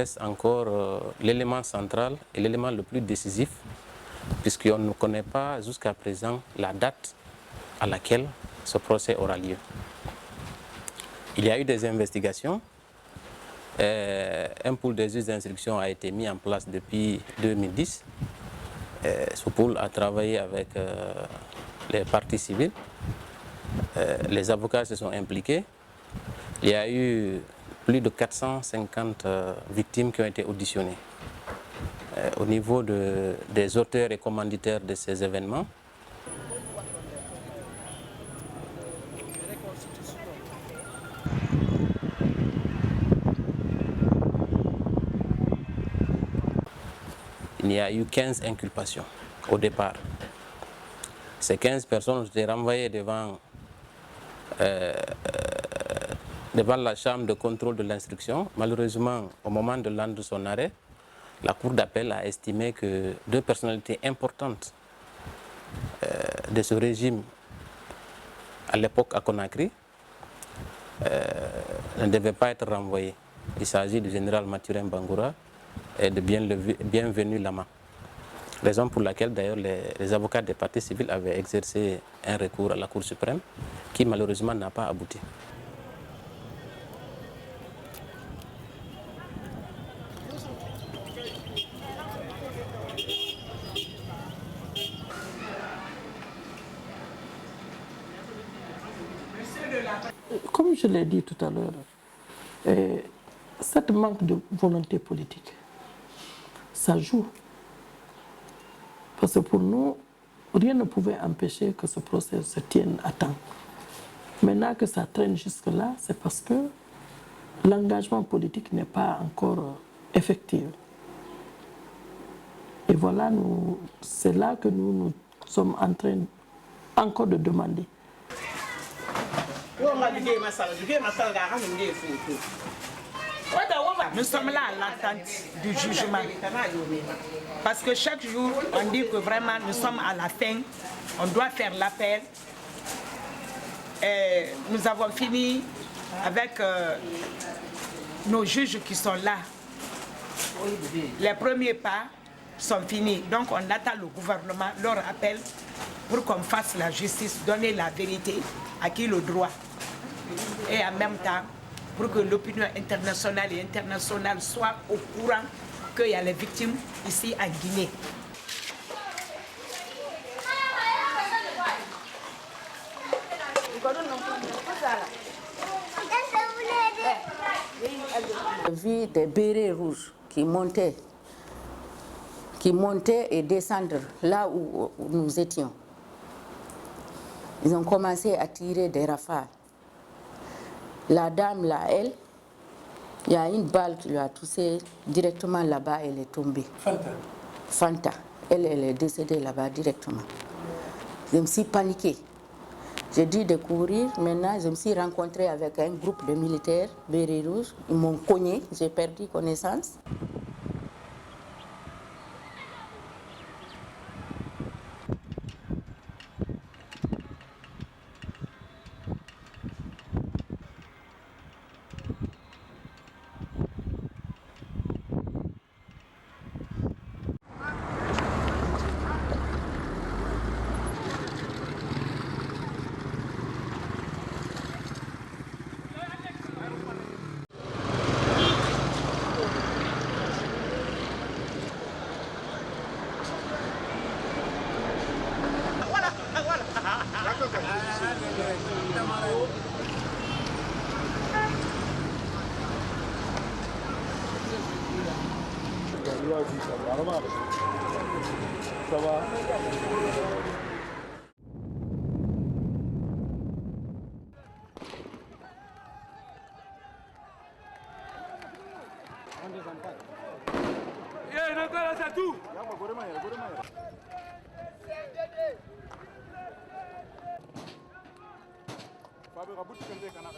C'est encore l'élément central et l'élément le plus décisif, puisqu'on ne connaît pas jusqu'à présent la date à laquelle ce procès aura lieu. Il y a eu des investigations. Un pool des juges d'instruction a été mis en place depuis 2010. Ce pool a travaillé avec les parties civiles. Les avocats se sont impliqués. Il y a eu plus de 450 victimes qui ont été auditionnées. Au niveau des auteurs et commanditaires de ces événements, il y a eu 15 inculpations au départ. Ces 15 personnes ont été renvoyées devant la chambre de contrôle de l'instruction. Malheureusement, au moment de son arrêt, la Cour d'appel a estimé que deux personnalités importantes de ce régime à l'époque à Conakry ne devaient pas être renvoyées. Il s'agit du général Mathurin Bangoura et de Bienvenu Lama. Raison pour laquelle d'ailleurs les avocats des parties civiles avaient exercé un recours à la Cour suprême qui malheureusement n'a pas abouti. Comme je l'ai dit tout à l'heure, cette manque de volonté politique, ça joue. Parce que pour nous, rien ne pouvait empêcher que ce procès se tienne à temps. Maintenant que ça traîne jusque-là, c'est parce que l'engagement politique n'est pas encore effectif. Et voilà, c'est là que nous sommes en train encore de demander. Nous sommes là à l'attente du jugement. Parce que chaque jour, on dit que vraiment nous sommes à la fin. On doit faire l'appel. Nous avons fini avec nos juges qui sont là. Les premiers pas sont finis. Donc on attend le gouvernement, leur appel pour qu'on fasse la justice, donner la vérité, à qui le droit. Et en même temps, pour que l'opinion internationale et internationale soit au courant qu'il y a les victimes ici en Guinée. J'ai vu des bérets rouges qui montaient et descendre là où nous étions. Ils ont commencé à tirer des rafales. La dame là, elle, il y a une balle qui lui a touché directement là-bas, elle est tombée. Fanta. Fanta, elle est décédée là-bas directement. Je me suis paniquée. J'ai dû de courir. Maintenant, je me suis rencontrée avec un groupe de militaires, bérets rouges. Ils m'ont cogné, j'ai perdu connaissance. Ça va? Fabe rabuti kende kana